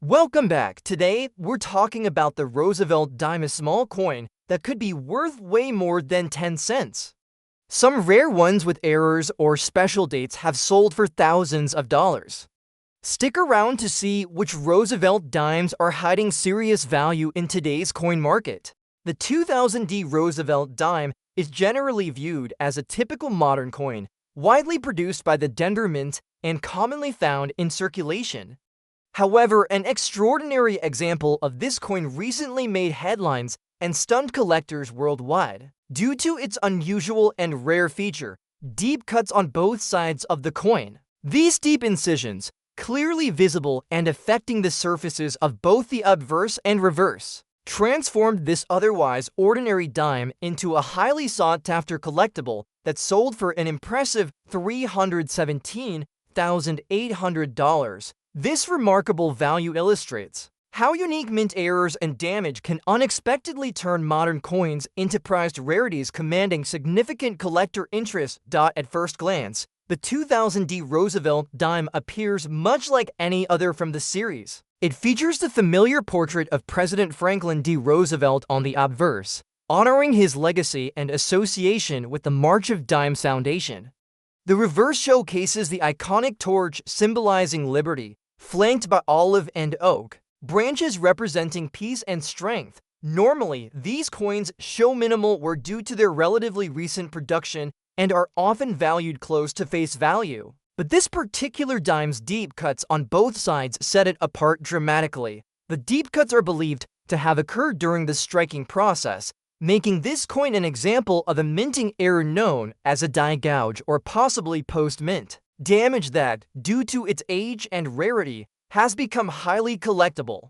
Welcome back. Today, we're talking about the Roosevelt dime, a small coin that could be worth way more than 10 cents. Some rare ones with errors or special dates have sold for thousands of dollars. Stick around to see which Roosevelt dimes are hiding serious value in today's coin market. The 2000D Roosevelt dime is generally viewed as a typical modern coin, widely produced by the Denver Mint and commonly found in circulation. However, an extraordinary example of this coin recently made headlines and stunned collectors worldwide. Due to its unusual and rare feature, deep cuts on both sides of the coin. These deep incisions, clearly visible and affecting the surfaces of both the obverse and reverse, transformed this otherwise ordinary dime into a highly sought-after collectible that sold for an impressive $317,800. This remarkable value illustrates how unique mint errors and damage can unexpectedly turn modern coins into prized rarities commanding significant collector interest. At first glance, the 2000D Roosevelt dime appears much like any other from the series. It features the familiar portrait of President Franklin D. Roosevelt on the obverse, honoring his legacy and association with the March of Dimes Foundation. The reverse showcases the iconic torch symbolizing liberty, flanked by olive and oak branches representing peace and strength. Normally, these coins show minimal wear due to their relatively recent production and are often valued close to face value. But this particular dime's deep cuts on both sides set it apart dramatically. The deep cuts are believed to have occurred during the striking process, making this coin an example of a minting error known as a die gouge or possibly post-mint damage that, due to its age and rarity, has become highly collectible.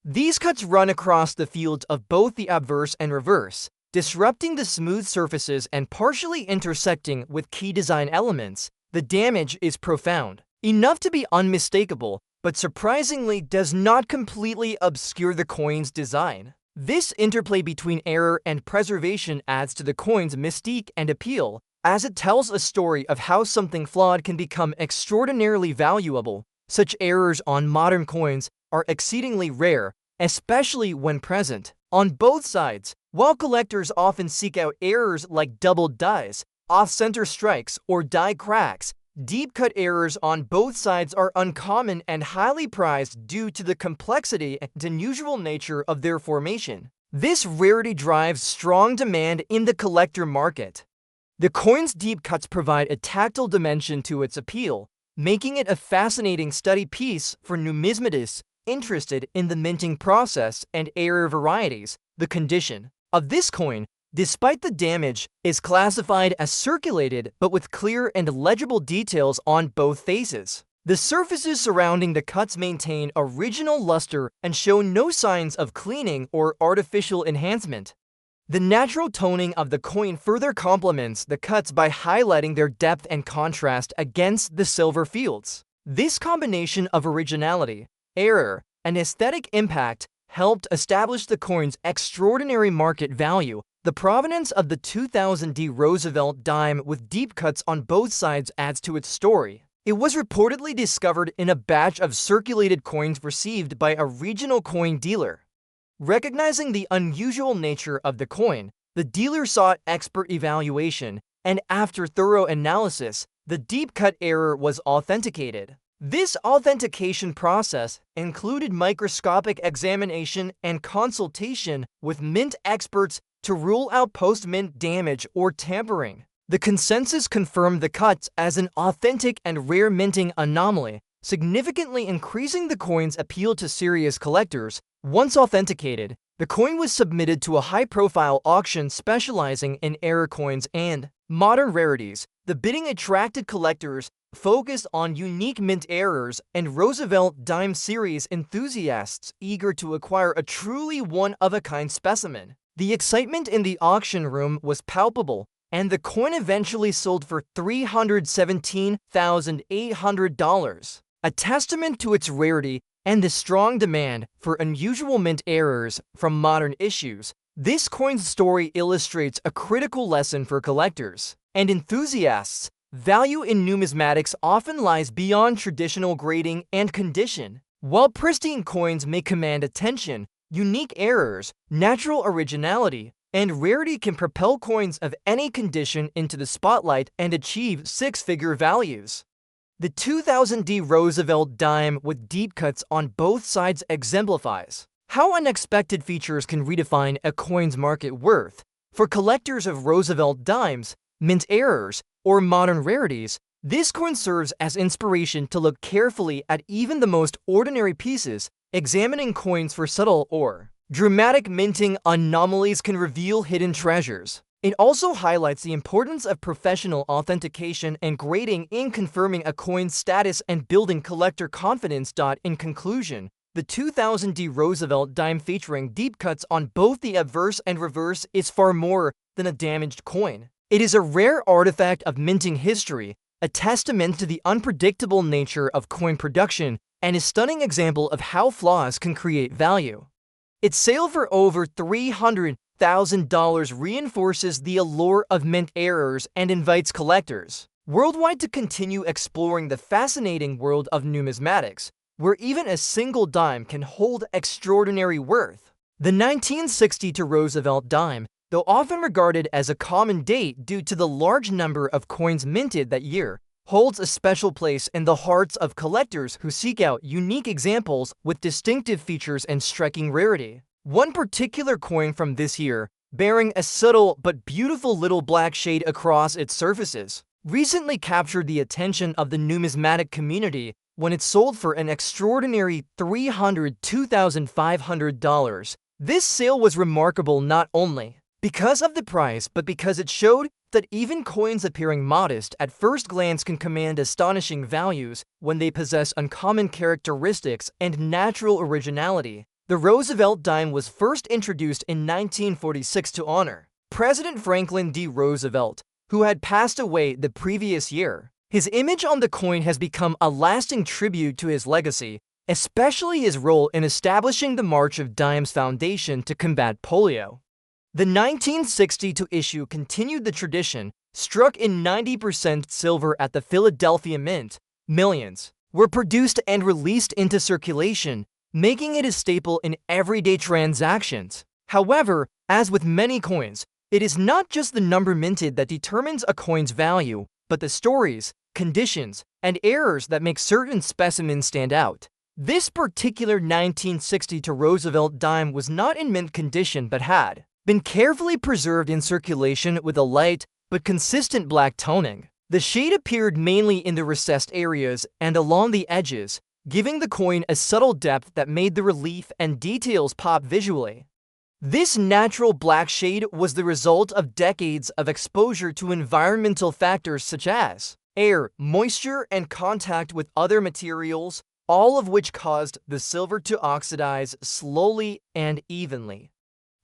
These cuts run across the fields of both the obverse and reverse, disrupting the smooth surfaces and partially intersecting with key design elements. The damage is profound, enough to be unmistakable, but surprisingly does not completely obscure the coin's design. This interplay between error and preservation adds to the coin's mystique and appeal, as it tells a story of how something flawed can become extraordinarily valuable. Such errors on modern coins are exceedingly rare, especially when present on both sides. While collectors often seek out errors like doubled dies, off-center strikes, or die cracks, deep-cut errors on both sides are uncommon and highly prized due to the complexity and unusual nature of their formation. This rarity drives strong demand in the collector market. The coin's deep cuts provide a tactile dimension to its appeal, making it a fascinating study piece for numismatists interested in the minting process and error varieties. The condition of this coin, despite the damage, is classified as circulated but with clear and legible details on both faces. The surfaces surrounding the cuts maintain original luster and show no signs of cleaning or artificial enhancement. The natural toning of the coin further complements the cuts by highlighting their depth and contrast against the silver fields. This combination of originality, error, and aesthetic impact helped establish the coin's extraordinary market value. The provenance of the 2000D Roosevelt dime with deep cuts on both sides adds to its story. It was reportedly discovered in a batch of circulated coins received by a regional coin dealer. Recognizing the unusual nature of the coin, the dealer sought expert evaluation, and after thorough analysis, the deep cut error was authenticated. This authentication process included microscopic examination and consultation with mint experts to rule out post-mint damage or tampering. The consensus confirmed the cuts as an authentic and rare minting anomaly, significantly increasing the coin's appeal to serious collectors. Once authenticated, the coin was submitted to a high-profile auction specializing in error coins and modern rarities. The bidding attracted collectors focused on unique mint errors and Roosevelt dime series enthusiasts eager to acquire a truly one-of-a-kind specimen. The excitement in the auction room was palpable, and the coin eventually sold for $317,800, a testament to its rarity and the strong demand for unusual mint errors from modern issues. This coin's story illustrates a critical lesson for collectors and enthusiasts. Value in numismatics often lies beyond traditional grading and condition. While pristine coins may command attention, unique errors, natural originality, and rarity can propel coins of any condition into the spotlight and achieve six-figure values. The 2000D Roosevelt dime with deep cuts on both sides exemplifies how unexpected features can redefine a coin's market worth. For collectors of Roosevelt dimes, mint errors, or modern rarities, this coin serves as inspiration to look carefully at even the most ordinary pieces. Examining coins for subtle or dramatic minting anomalies can reveal hidden treasures. It also highlights the importance of professional authentication and grading in confirming a coin's status and building collector confidence. In conclusion, the 2000D Roosevelt dime featuring deep cuts on both the obverse and reverse is far more than a damaged coin. It is a rare artifact of minting history, a testament to the unpredictable nature of coin production, and a stunning example of how flaws can create value. Its sale for over $300,000 reinforces the allure of mint errors and invites collectors worldwide to continue exploring the fascinating world of numismatics, where even a single dime can hold extraordinary worth. The 1962 Roosevelt dime, though often regarded as a common date due to the large number of coins minted that year, holds a special place in the hearts of collectors who seek out unique examples with distinctive features and striking rarity. One particular coin from this year, bearing a subtle but beautiful little black shade across its surfaces, recently captured the attention of the numismatic community when it sold for an extraordinary $302,500. This sale was remarkable not only because of the price, but because it showed that even coins appearing modest at first glance can command astonishing values when they possess uncommon characteristics and natural originality. The Roosevelt dime was first introduced in 1946 to honor President Franklin D. Roosevelt, who had passed away the previous year. His image on the coin has become a lasting tribute to his legacy, especially his role in establishing the March of Dimes Foundation to combat polio. The 1962 issue continued the tradition, struck in 90% silver at the Philadelphia Mint. Millions were produced and released into circulation, making it a staple in everyday transactions. However, as with many coins, it is not just the number minted that determines a coin's value, but the stories, conditions, and errors that make certain specimens stand out. This particular 1962 Roosevelt dime was not in mint condition but had been carefully preserved in circulation with a light but consistent black toning. The shade appeared mainly in the recessed areas and along the edges, giving the coin a subtle depth that made the relief and details pop visually. This natural black shade was the result of decades of exposure to environmental factors such as air, moisture, and contact with other materials, all of which caused the silver to oxidize slowly and evenly.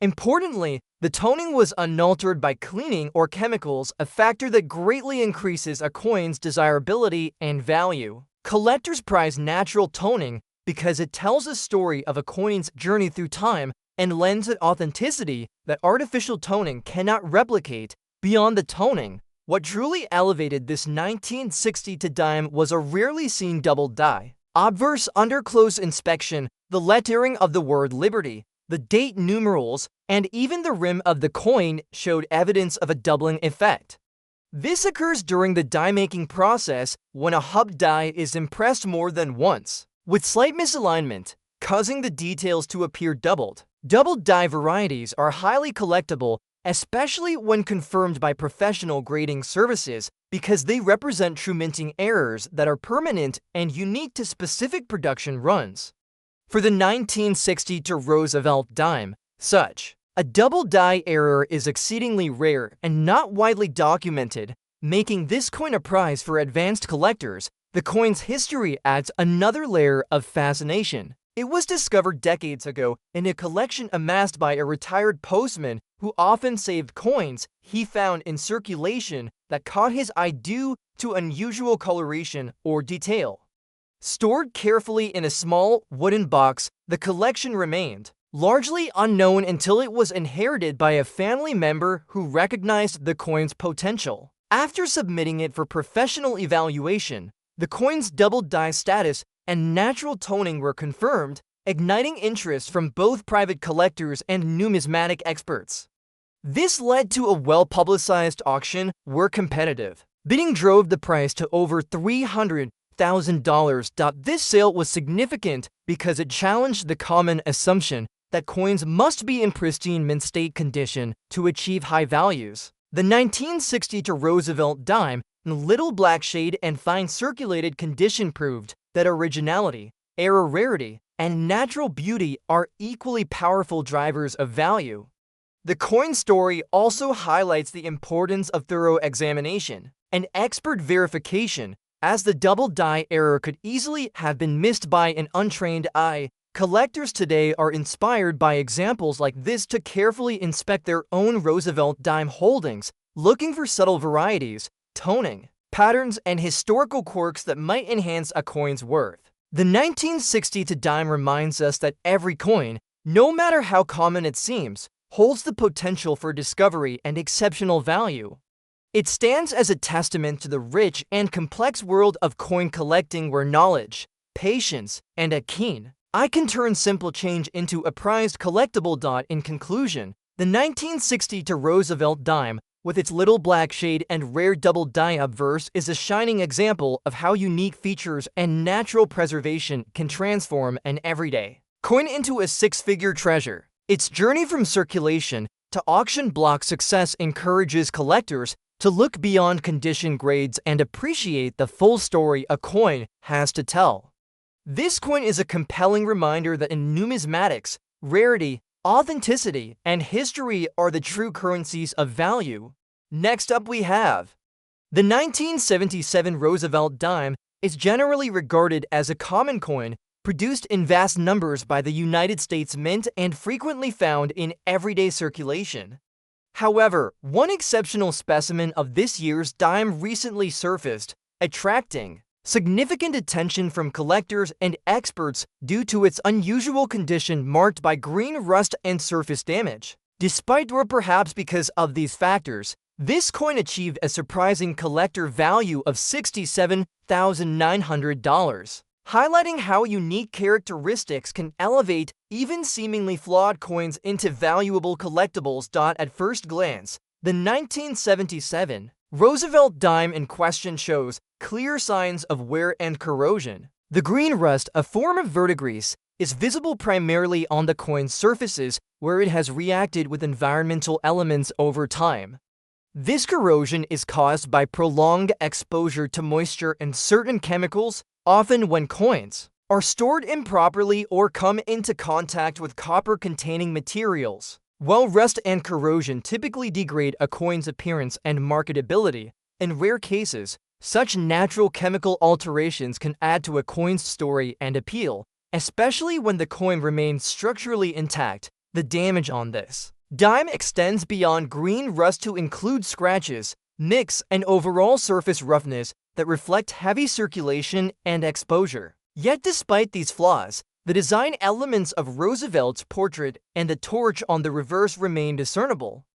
Importantly, the toning was unaltered by cleaning or chemicals, a factor that greatly increases a coin's desirability and value. Collectors prize natural toning because it tells a story of a coin's journey through time and lends it authenticity that artificial toning cannot replicate. Beyond the toning, what truly elevated this 1962 dime was a rarely seen double die. Obverse under close inspection, the lettering of the word Liberty, the date numerals, and even the rim of the coin showed evidence of a doubling effect. This occurs during the die-making process when a hub die is impressed more than once, with slight misalignment, causing the details to appear doubled. Double die varieties are highly collectible, especially when confirmed by professional grading services, because they represent true minting errors that are permanent and unique to specific production runs. For the 1962 Roosevelt dime, such a double die error is exceedingly rare and not widely documented, making this coin a prize for advanced collectors. The coin's history adds another layer of fascination. It was discovered decades ago in a collection amassed by a retired postman who often saved coins he found in circulation that caught his eye due to unusual coloration or detail. Stored carefully in a small wooden box, the collection remained largely unknown until it was inherited by a family member who recognized the coin's potential. After submitting it for professional evaluation, the coin's double die status and natural toning were confirmed, igniting interest from both private collectors and numismatic experts. This led to a well-publicized auction where competitive bidding drove the price to over $300,000. This sale was significant because it challenged the common assumption that coins must be in pristine mint state condition to achieve high values. The 1960 Roosevelt dime in little black shade and fine circulated condition proved that originality, era rarity, and natural beauty are equally powerful drivers of value. The coin story also highlights the importance of thorough examination and expert verification, as the double die error could easily have been missed by an untrained eye. Collectors today are inspired by examples like this to carefully inspect their own Roosevelt dime holdings, looking for subtle varieties, toning, patterns, and historical quirks that might enhance a coin's worth. The 1960 dime reminds us that every coin, no matter how common it seems, holds the potential for discovery and exceptional value. It stands as a testament to the rich and complex world of coin collecting where knowledge, patience, and a keen eye can turn simple change into a prized collectible. In conclusion, the 1960 Roosevelt dime, with its little black shade and rare double die obverse, is a shining example of how unique features and natural preservation can transform an everyday coin into a six-figure treasure. Its journey from circulation to auction block success encourages collectors to look beyond condition grades and appreciate the full story a coin has to tell. This coin is a compelling reminder that in numismatics, rarity, authenticity, and history are the true currencies of value. Next up we have the 1977 Roosevelt dime is generally regarded as a common coin produced in vast numbers by the United States Mint and frequently found in everyday circulation. However, one exceptional specimen of this year's dime recently surfaced, attracting significant attention from collectors and experts due to its unusual condition marked by green rust and surface damage. Despite or perhaps because of these factors, this coin achieved a surprising collector value of $67,900. Highlighting how unique characteristics can elevate even seemingly flawed coins into valuable collectibles. At first glance, the 1977 Roosevelt dime in question shows clear signs of wear and corrosion. The green rust, a form of verdigris, is visible primarily on the coin's surfaces where it has reacted with environmental elements over time. This corrosion is caused by prolonged exposure to moisture and certain chemicals, often when coins are stored improperly or come into contact with copper-containing materials. While rust and corrosion typically degrade a coin's appearance and marketability, in rare cases, such natural chemical alterations can add to a coin's story and appeal, especially when the coin remains structurally intact. The damage on this dime extends beyond green rust to include scratches, nicks, and overall surface roughness that reflect heavy circulation and exposure. Yet despite these flaws, the design elements of Roosevelt's portrait and the torch on the reverse remain discernible.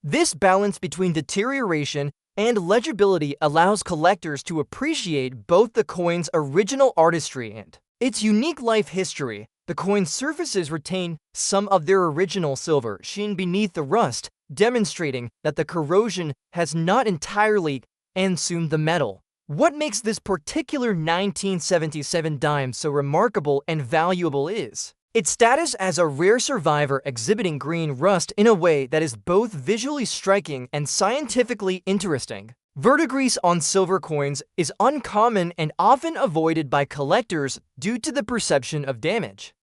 This balance between deterioration and legibility allows collectors to appreciate both the coin's original artistry and its unique life history. The coin's surfaces retain some of their original silver sheen beneath the rust, demonstrating that the corrosion has not entirely consumed the metal. What makes this particular 1977 dime so remarkable and valuable is its status as a rare survivor exhibiting green rust in a way that is both visually striking and scientifically interesting. Verdigris on silver coins is uncommon and often avoided by collectors due to the perception of damage.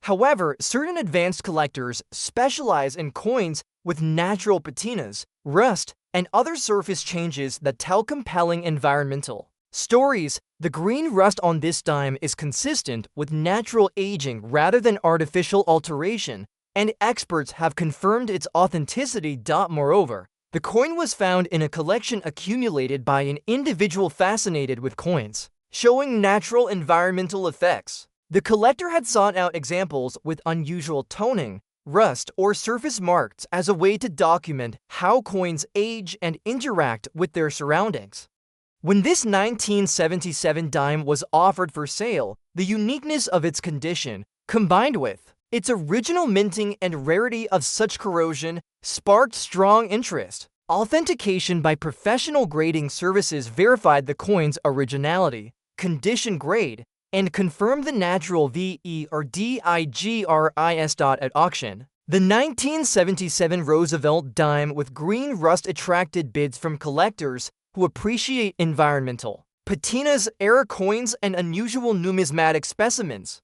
However, certain advanced collectors specialize in coins with natural patinas, rust, and other surface changes that tell compelling environmental stories. The green rust on this dime is consistent with natural aging rather than artificial alteration, and experts have confirmed its authenticity. Moreover, the coin was found in a collection accumulated by an individual fascinated with coins, showing natural environmental effects. The collector had sought out examples with unusual toning, rust, or surface marks as a way to document how coins age and interact with their surroundings. When this 1977 dime was offered for sale, the uniqueness of its condition, combined with its original minting and rarity of such corrosion, sparked strong interest. Authentication by professional grading services verified the coin's originality, condition grade, and confirmed the natural VE or DIGRIS at auction. The 1977 Roosevelt dime with green rust attracted bids from collectors who appreciate environmental patinas, era coins, and unusual numismatic specimens.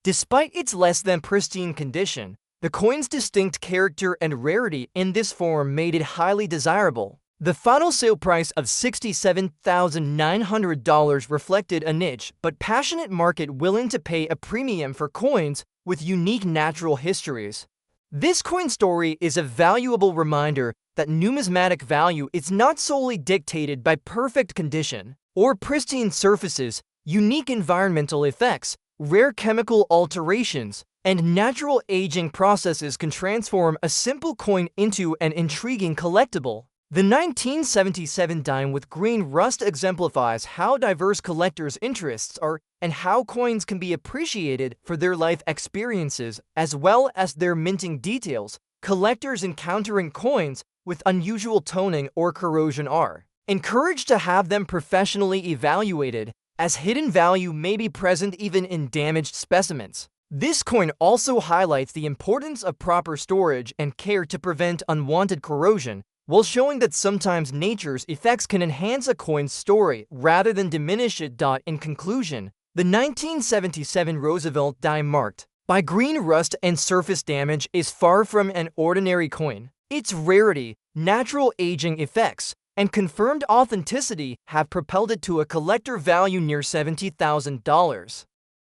Despite its less than pristine condition, the coin's distinct character and rarity in this form made it highly desirable. The final sale price of $67,900 reflected a niche but passionate market willing to pay a premium for coins with unique natural histories. This coin story is a valuable reminder that numismatic value is not solely dictated by perfect condition or pristine surfaces. Unique environmental effects, rare chemical alterations, and natural aging processes can transform a simple coin into an intriguing collectible. The 1977 dime with green rust exemplifies how diverse collectors' interests are and how coins can be appreciated for their life experiences as well as their minting details. Collectors encountering coins with unusual toning or corrosion are encouraged to have them professionally evaluated, as hidden value may be present even in damaged specimens. This coin also highlights the importance of proper storage and care to prevent unwanted corrosion, while showing that sometimes nature's effects can enhance a coin's story rather than diminish it. In conclusion, the 1977 Roosevelt dime marked by green rust and surface damage is far from an ordinary coin. Its rarity, natural aging effects, and confirmed authenticity have propelled it to a collector value near $70,000.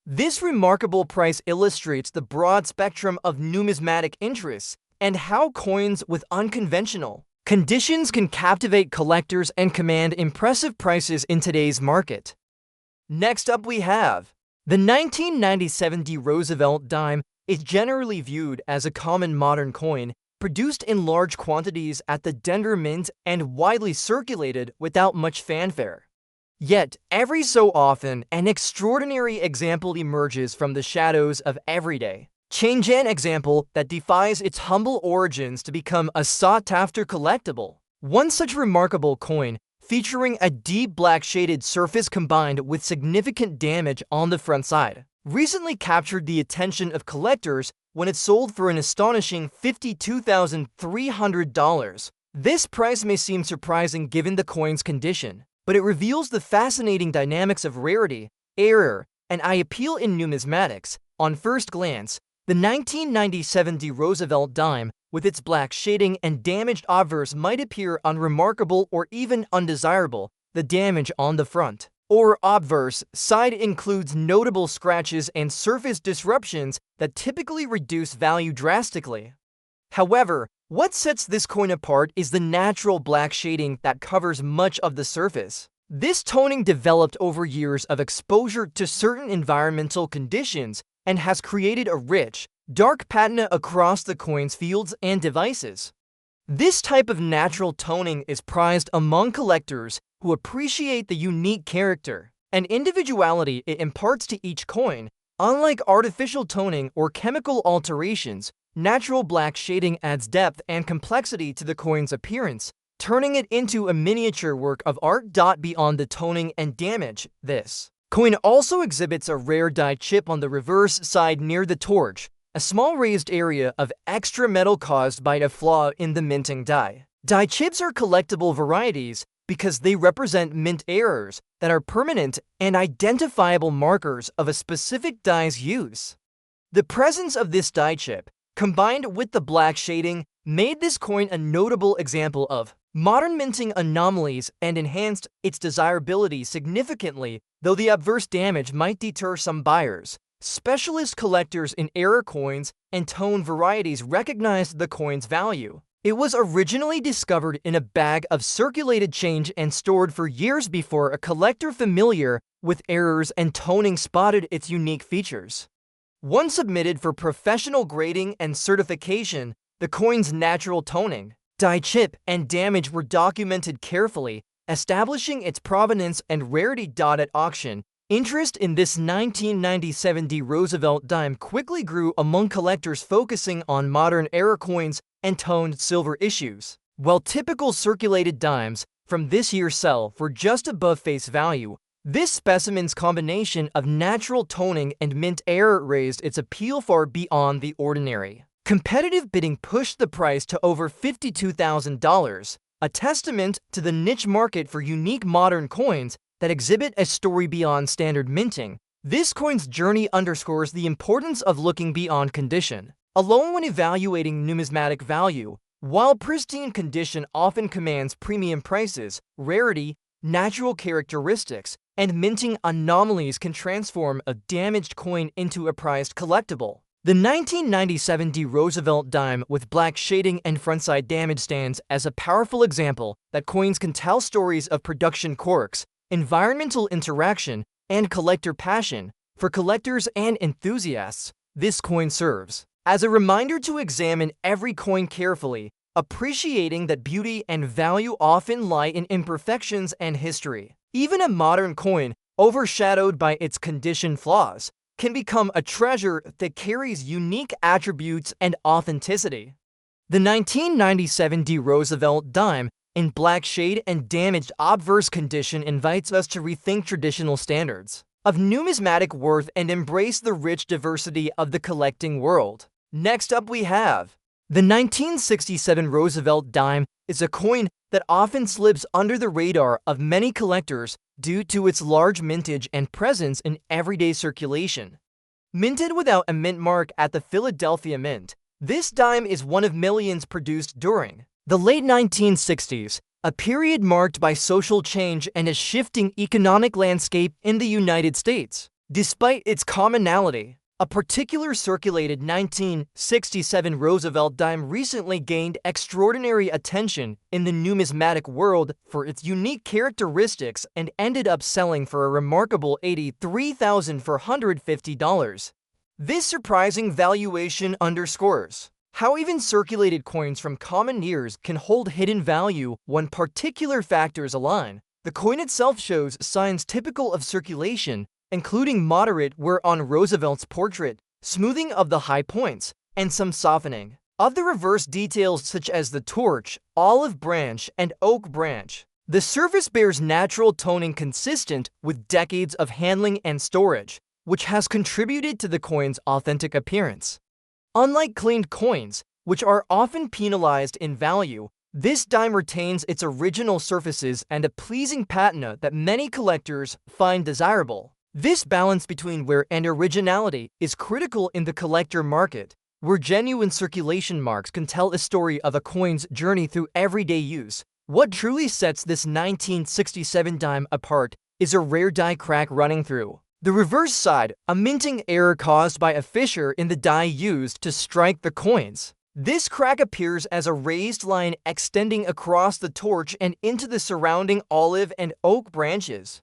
This remarkable price illustrates the broad spectrum of numismatic interests and how coins with unconventional conditions can captivate collectors and command impressive prices in today's market. Next up we have the 1997 Roosevelt dime is generally viewed as a common modern coin, produced in large quantities at the Denver Mint and widely circulated without much fanfare. Yet, every so often, an extraordinary example emerges from the shadows of everyday change, an example that defies its humble origins to become a sought-after collectible. One such remarkable coin, featuring a deep black shaded surface combined with significant damage on the front side, recently captured the attention of collectors when it sold for an astonishing $52,300. This price may seem surprising given the coin's condition, but it reveals the fascinating dynamics of rarity, error, and appeal in numismatics. On first glance, the 1997 Roosevelt dime, with its black shading and damaged obverse, might appear unremarkable or even undesirable. The damage on the front or obverse side includes notable scratches and surface disruptions that typically reduce value drastically. However, what sets this coin apart is the natural black shading that covers much of the surface. This toning developed over years of exposure to certain environmental conditions and has created a rich, dark patina across the coin's fields and devices. This type of natural toning is prized among collectors who appreciate the unique character and individuality it imparts to each coin. Unlike artificial toning or chemical alterations, natural black shading adds depth and complexity to the coin's appearance, turning it into a miniature work of art. Beyond the toning and damage, this coin also exhibits a rare die chip on the reverse side near the torch, a small raised area of extra metal caused by a flaw in the minting die. Die chips are collectible varieties because they represent mint errors that are permanent and identifiable markers of a specific die's use. The presence of this die chip, combined with the black shading, made this coin a notable example of modern minting anomalies and enhanced its desirability significantly. Though the obverse damage might deter some buyers, specialist collectors in error coins and tone varieties recognized the coin's value. It was originally discovered in a bag of circulated change and stored for years before a collector familiar with errors and toning spotted its unique features. Once submitted for professional grading and certification, the coin's natural toning, die chip, and damage were documented carefully, establishing its provenance and rarity. At auction, interest in this 1997 Roosevelt dime quickly grew among collectors focusing on modern-era coins and toned silver issues. While typical circulated dimes from this year sell for just above face value, this specimen's combination of natural toning and mint error raised its appeal far beyond the ordinary. Competitive bidding pushed the price to over $52,000, a testament to the niche market for unique modern coins that exhibit a story beyond standard minting. This coin's journey underscores the importance of looking beyond condition alone when evaluating numismatic value. While pristine condition often commands premium prices, rarity, natural characteristics, and minting anomalies can transform a damaged coin into a prized collectible. The 1997 Roosevelt dime with black shading and frontside damage stands as a powerful example that coins can tell stories of production quirks, environmental interaction, and collector passion. For collectors and enthusiasts, this coin serves as a reminder to examine every coin carefully, appreciating that beauty and value often lie in imperfections and history. Even a modern coin, overshadowed by its condition flaws, can become a treasure that carries unique attributes and authenticity. The 1997 Roosevelt dime in black shade and damaged obverse condition invites us to rethink traditional standards of numismatic worth and embrace the rich diversity of the collecting world. Next up we have the 1967 Roosevelt dime is a coin that often slips under the radar of many collectors due to its large mintage and presence in everyday circulation. Minted without a mint mark at the Philadelphia Mint, this dime is one of millions produced during the late 1960s, a period marked by social change and a shifting economic landscape in the United States. Despite its commonality, a particular circulated 1967 Roosevelt dime recently gained extraordinary attention in the numismatic world for its unique characteristics and ended up selling for a remarkable $83,450. This surprising valuation underscores how even circulated coins from common years can hold hidden value when particular factors align. The coin itself shows signs typical of circulation, including moderate wear on Roosevelt's portrait, smoothing of the high points, and some softening of the reverse details such as the torch, olive branch, and oak branch. The surface bears natural toning consistent with decades of handling and storage, which has contributed to the coin's authentic appearance. Unlike cleaned coins, which are often penalized in value, this dime retains its original surfaces and a pleasing patina that many collectors find desirable. This balance between wear and originality is critical in the collector market, where genuine circulation marks can tell a story of a coin's journey through everyday use. What truly sets this 1967 dime apart is a rare die crack running through the reverse side, a minting error caused by a fissure in the die used to strike the coins. This crack appears as a raised line extending across the torch and into the surrounding olive and oak branches.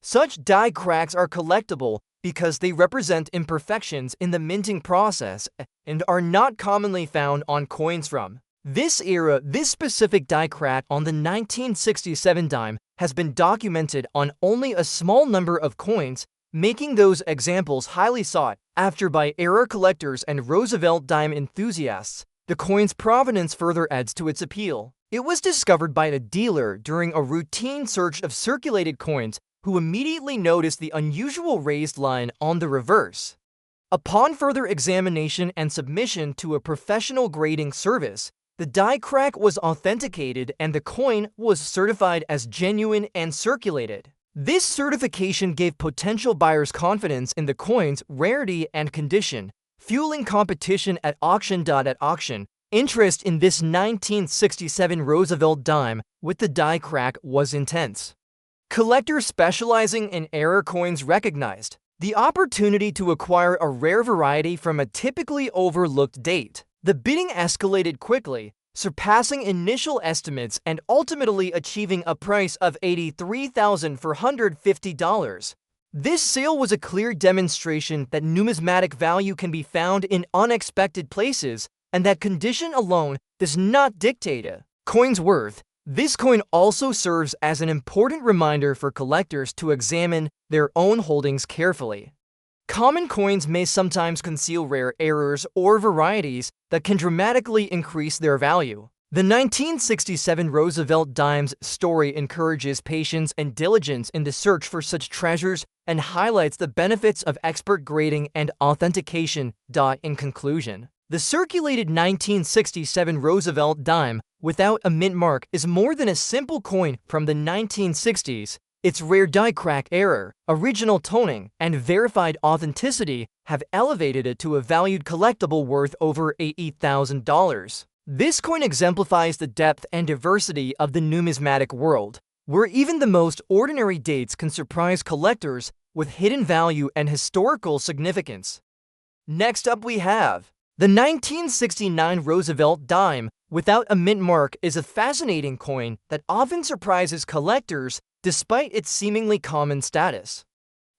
Such die cracks are collectible because they represent imperfections in the minting process and are not commonly found on coins from this era. This specific die crack on the 1967 dime has been documented on only a small number of coins, making those examples highly sought after by era collectors and Roosevelt dime enthusiasts. The coin's provenance further adds to its appeal. It was discovered by a dealer during a routine search of circulated coins, who immediately noticed the unusual raised line on the reverse. Upon further examination and submission to a professional grading service, the die crack was authenticated and the coin was certified as genuine and circulated. This certification gave potential buyers confidence in the coin's rarity and condition, fueling competition at auction. At auction, interest in this 1967 Roosevelt dime with the die crack was intense. Collectors specializing in error coins recognized the opportunity to acquire a rare variety from a typically overlooked date. The bidding escalated quickly, surpassing initial estimates and ultimately achieving a price of $83,450. This sale was a clear demonstration that numismatic value can be found in unexpected places and that condition alone does not dictate a coin's worth. This coin also serves as an important reminder for collectors to examine their own holdings carefully. Common coins may sometimes conceal rare errors or varieties that can dramatically increase their value. The 1967 Roosevelt dime's story encourages patience and diligence in the search for such treasures and highlights the benefits of expert grading and authentication. In conclusion, the circulated 1967 Roosevelt dime without a mint mark is more than a simple coin from the 1960s. Its rare die crack error, original toning, and verified authenticity have elevated it to a valued collectible worth over $80,000. This coin exemplifies the depth and diversity of the numismatic world, where even the most ordinary dates can surprise collectors with hidden value and historical significance. Next up we have the 1969 Roosevelt dime without a mint mark is a fascinating coin that often surprises collectors despite its seemingly common status.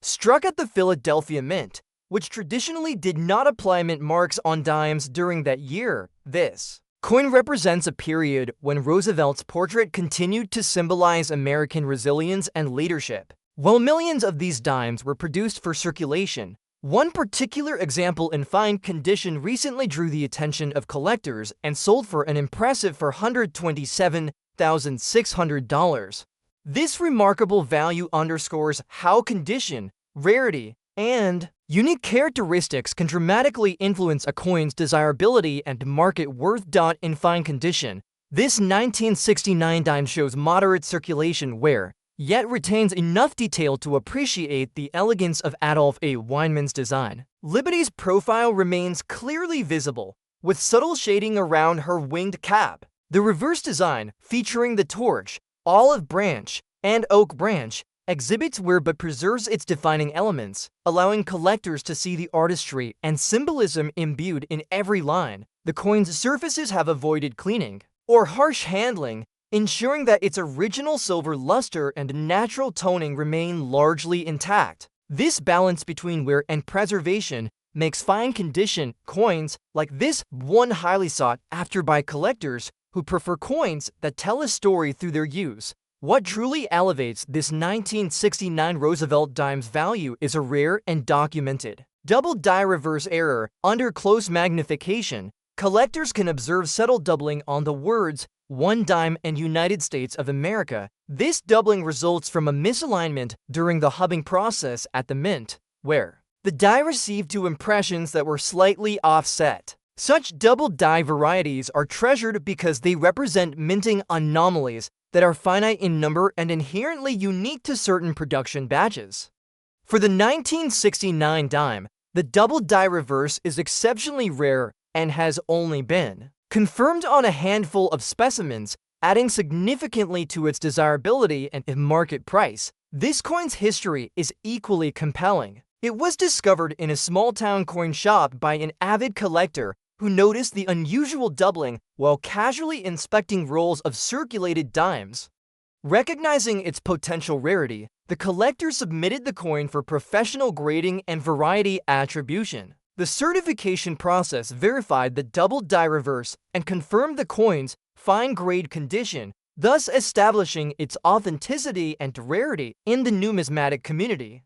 Struck at the Philadelphia Mint, which traditionally did not apply mint marks on dimes during that year, this coin represents a period when Roosevelt's portrait continued to symbolize American resilience and leadership. While millions of these dimes were produced for circulation, one particular example in fine condition recently drew the attention of collectors and sold for an impressive $427,600. This remarkable value underscores how condition, rarity, and unique characteristics can dramatically influence a coin's desirability and market worth. In fine condition, this 1969 dime shows moderate circulation wear, yet retains enough detail to appreciate the elegance of Adolph A. Weinman's design. Liberty's profile remains clearly visible, with subtle shading around her winged cap. The reverse design, featuring the torch, olive branch, and oak branch, exhibits wear but preserves its defining elements, allowing collectors to see the artistry and symbolism imbued in every line. The coin's surfaces have avoided cleaning or harsh handling, ensuring that its original silver luster and natural toning remain largely intact. This balance between wear and preservation makes fine condition coins like this one highly sought after by collectors who prefer coins that tell a story through their use. What truly elevates this 1969 Roosevelt dime's value is a rare and documented double die reverse error. Under close magnification, collectors can observe subtle doubling on the words "one dime" and United States of America. This doubling results from a misalignment during the hubbing process at the mint, where the die received two impressions that were slightly offset. Such double die varieties are treasured because they represent minting anomalies that are finite in number and inherently unique to certain production batches. For the 1969 dime, the double die reverse is exceptionally rare and has only been confirmed on a handful of specimens, adding significantly to its desirability and market price. This coin's history is equally compelling. It was discovered in a small-town coin shop by an avid collector who noticed the unusual doubling while casually inspecting rolls of circulated dimes. Recognizing its potential rarity, the collector submitted the coin for professional grading and variety attribution. The certification process verified the double die reverse and confirmed the coin's fine grade condition, thus establishing its authenticity and rarity in the numismatic community.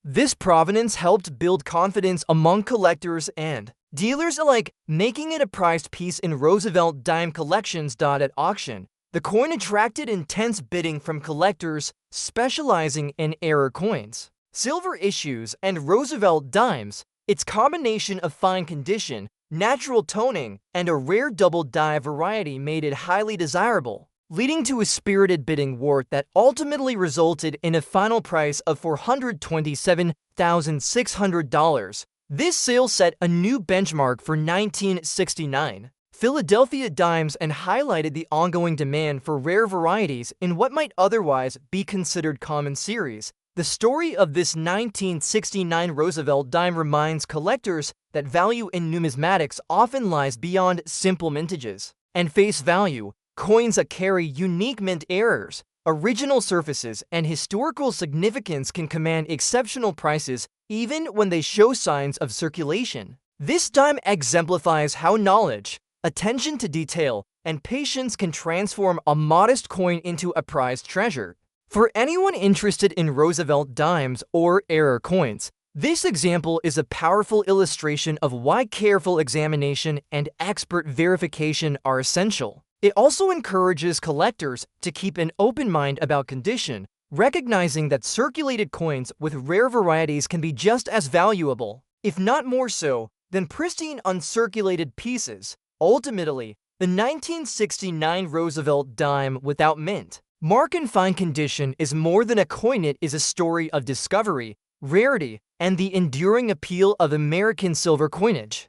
This provenance helped build confidence among collectors and dealers alike, making it a prized piece in Roosevelt dime collections. At auction, the coin attracted intense bidding from collectors specializing in error coins, silver issues, and Roosevelt dimes. Its combination of fine condition, natural toning, and a rare double die variety made it highly desirable, leading to a spirited bidding war that ultimately resulted in a final price of $427,600. This sale set a new benchmark for 1969 Philadelphia dimes and highlighted the ongoing demand for rare varieties in what might otherwise be considered common series. The story of this 1969 Roosevelt dime reminds collectors that value in numismatics often lies beyond simple mintages and face value. Coins that carry unique mint errors, original surfaces, and historical significance can command exceptional prices even when they show signs of circulation. This dime exemplifies how knowledge, attention to detail, and patience can transform a modest coin into a prized treasure. For anyone interested in Roosevelt dimes or error coins, this example is a powerful illustration of why careful examination and expert verification are essential. It also encourages collectors to keep an open mind about condition, recognizing that circulated coins with rare varieties can be just as valuable, if not more so, than pristine uncirculated pieces. Ultimately, the 1969 Roosevelt dime without mint, mark in fine condition is more than a coin. It is a story of discovery, rarity, and the enduring appeal of American silver coinage.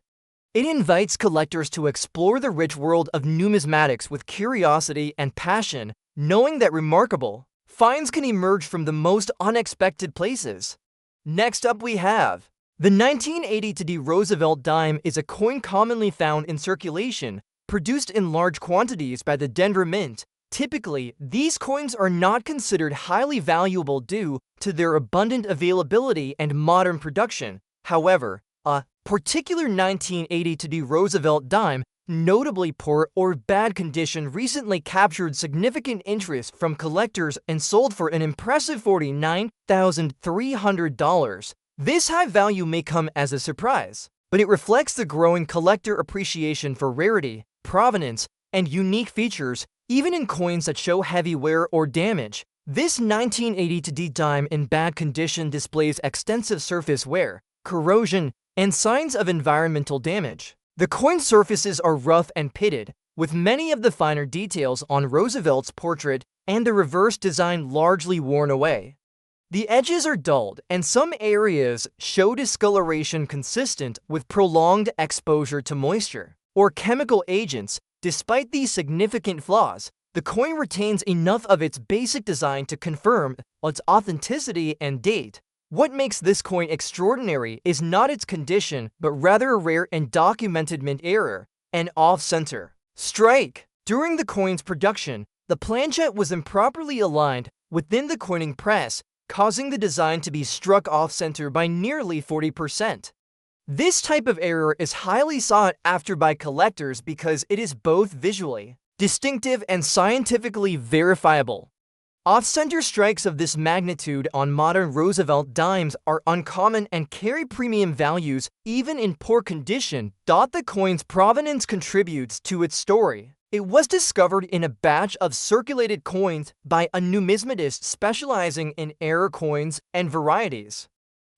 It invites collectors to explore the rich world of numismatics with curiosity and passion, knowing that remarkable finds can emerge from the most unexpected places. Next up we have the 1980 Roosevelt dime is a coin commonly found in circulation, produced in large quantities by the Denver Mint. Typically, these coins are not considered highly valuable due to their abundant availability and modern production. However, a particular 1980 Roosevelt dime, notably poor or bad condition, recently captured significant interest from collectors and sold for an impressive $49,300. This high value may come as a surprise, but it reflects the growing collector appreciation for rarity, provenance, and unique features, even in coins that show heavy wear or damage. This 1980 dime in bad condition displays extensive surface wear, corrosion, and signs of environmental damage. The coin surfaces are rough and pitted, with many of the finer details on Roosevelt's portrait and the reverse design largely worn away. The edges are dulled, and some areas show discoloration consistent with prolonged exposure to moisture or chemical agents. Despite these significant flaws, the coin retains enough of its basic design to confirm its authenticity and date. What makes this coin extraordinary is not its condition, but rather a rare and documented mint error, an off-center strike. During the coin's production, the planchet was improperly aligned within the coining press, causing the design to be struck off-center by nearly 40%. This type of error is highly sought after by collectors because it is both visually distinctive and scientifically verifiable. Off-center strikes of this magnitude on modern Roosevelt dimes are uncommon and carry premium values even in poor condition. The coin's provenance contributes to its story. It was discovered in a batch of circulated coins by a numismatist specializing in error coins and varieties.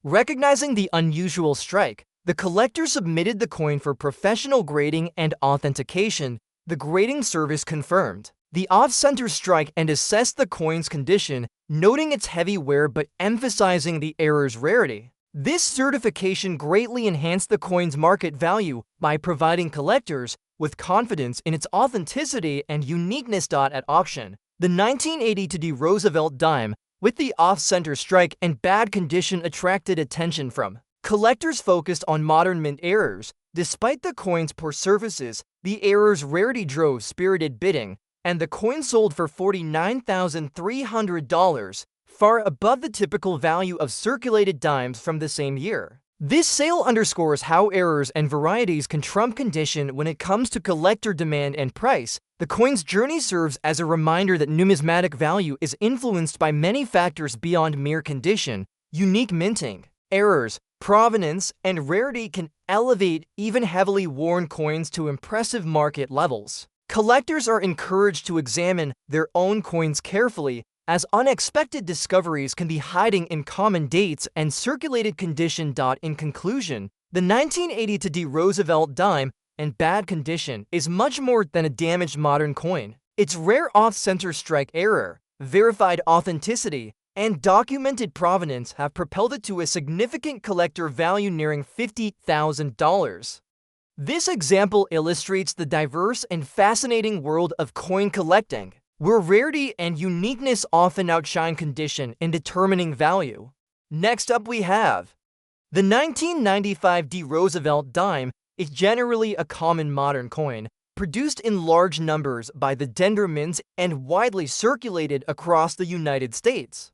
Recognizing the unusual strike, the collector submitted the coin for professional grading and authentication. The grading service confirmed the off-center strike and assessed the coin's condition, noting its heavy wear but emphasizing the error's rarity. This certification greatly enhanced the coin's market value by providing collectors with confidence in its authenticity and uniqueness. At auction, the 1980 Roosevelt dime with the off-center strike and bad condition attracted attention from collectors focused on modern mint errors. Despite the coin's poor surfaces, the error's rarity drove spirited bidding, and the coin sold for $49,300, far above the typical value of circulated dimes from the same year. This sale underscores how errors and varieties can trump condition when it comes to collector demand and price. The coin's journey serves as a reminder that numismatic value is influenced by many factors beyond mere condition. Unique minting, errors, provenance, and rarity can elevate even heavily worn coins to impressive market levels. Collectors are encouraged to examine their own coins carefully, as unexpected discoveries can be hiding in common dates and circulated condition. In conclusion, the 1980 Roosevelt dime in bad condition is much more than a damaged modern coin. Its rare off-center strike error, verified authenticity, and documented provenance have propelled it to a significant collector value nearing $50,000. This example illustrates the diverse and fascinating world of coin collecting, where rarity and uniqueness often outshine condition in determining value. Next up we have the 1995 Roosevelt dime is generally a common modern coin, produced in large numbers by the Denver Mint and widely circulated across the United States.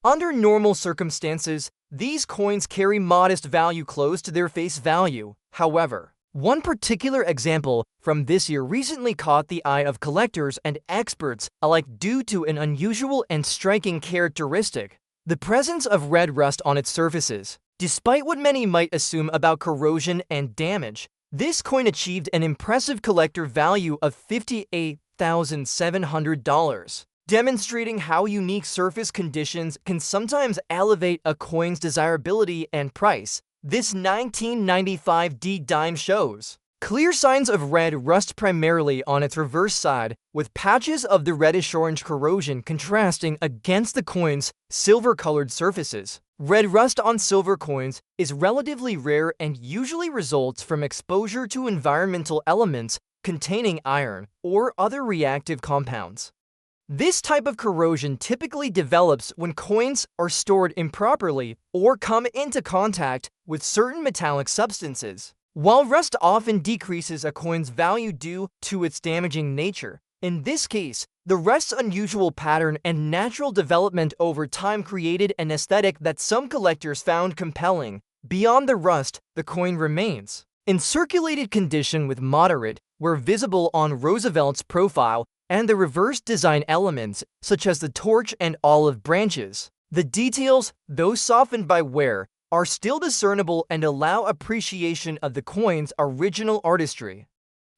Under normal circumstances, these coins carry modest value close to their face value. However, One particular example from this year recently caught the eye of collectors and experts alike due to an unusual and striking characteristic: the presence of red rust on its surfaces. Despite what many might assume about corrosion and damage, this coin achieved an impressive collector value of $58,700, demonstrating how unique surface conditions can sometimes elevate a coin's desirability and price. This 1995 D dime shows clear signs of red rust primarily on its reverse side, with patches of the reddish-orange corrosion contrasting against the coin's silver-colored surfaces. Red rust on silver coins is relatively rare and usually results from exposure to environmental elements containing iron or other reactive compounds. This type of corrosion typically develops when coins are stored improperly or come into contact with certain metallic substances. While rust often decreases a coin's value due to its damaging nature, in this case, the rust's unusual pattern and natural development over time created an aesthetic that some collectors found compelling. Beyond the rust, the coin remains in circulated condition with moderate wear visible on Roosevelt's profile and the reverse design elements, such as the torch and olive branches. The details, though softened by wear, are still discernible and allow appreciation of the coin's original artistry.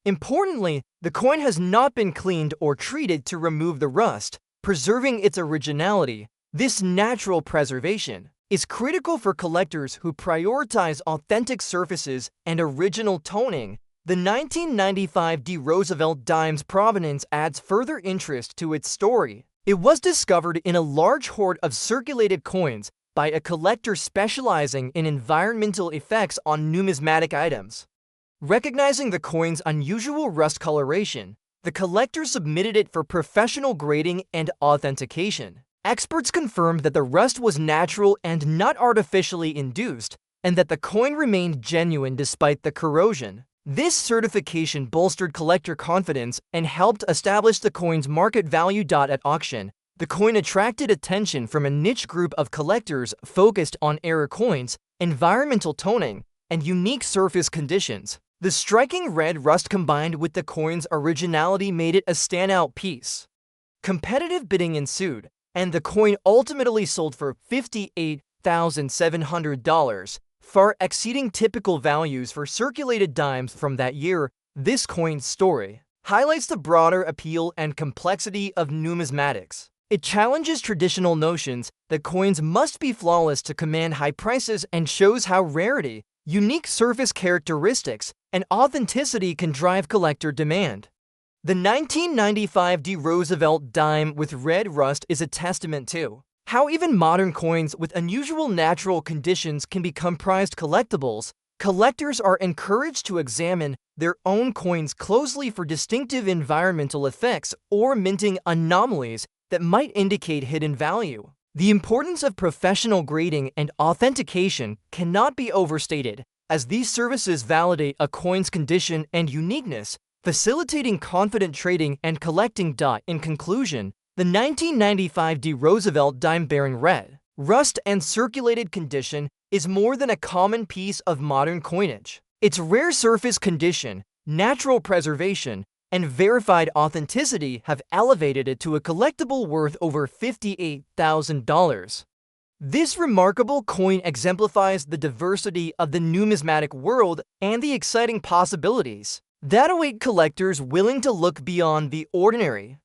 Importantly, the coin has not been cleaned or treated to remove the rust, preserving its originality. This natural preservation is critical for collectors who prioritize authentic surfaces and original toning. The 1995 D Roosevelt dime's provenance adds further interest to its story. It was discovered in a large hoard of circulated coins by a collector specializing in environmental effects on numismatic items. Recognizing the coin's unusual rust coloration, the collector submitted it for professional grading and authentication. Experts confirmed that the rust was natural and not artificially induced, and that the coin remained genuine despite the corrosion. This certification bolstered collector confidence and helped establish the coin's market value. At auction, the coin attracted attention from a niche group of collectors focused on error coins, environmental toning, and unique surface conditions. The striking red rust combined with the coin's originality made it a standout piece. Competitive bidding ensued, and the coin ultimately sold for $58,700, far exceeding typical values for circulated dimes from that year. This coin's story highlights the broader appeal and complexity of numismatics. It challenges traditional notions that coins must be flawless to command high prices and shows how rarity, unique surface characteristics, and authenticity can drive collector demand. The 1995 D Roosevelt dime with red rust is a testament to how even modern coins with unusual natural conditions can become prized collectibles. Collectors are encouraged to examine their own coins closely for distinctive environmental effects or minting anomalies that might indicate hidden value. The importance of professional grading and authentication cannot be overstated, as these services validate a coin's condition and uniqueness, facilitating confident trading and collecting. In conclusion, the 1995 D Roosevelt dime bearing red rust and circulated condition is more than a common piece of modern coinage. Its rare surface condition, natural preservation, and verified authenticity have elevated it to a collectible worth over $58,000. This remarkable coin exemplifies the diversity of the numismatic world and the exciting possibilities that await collectors willing to look beyond the ordinary.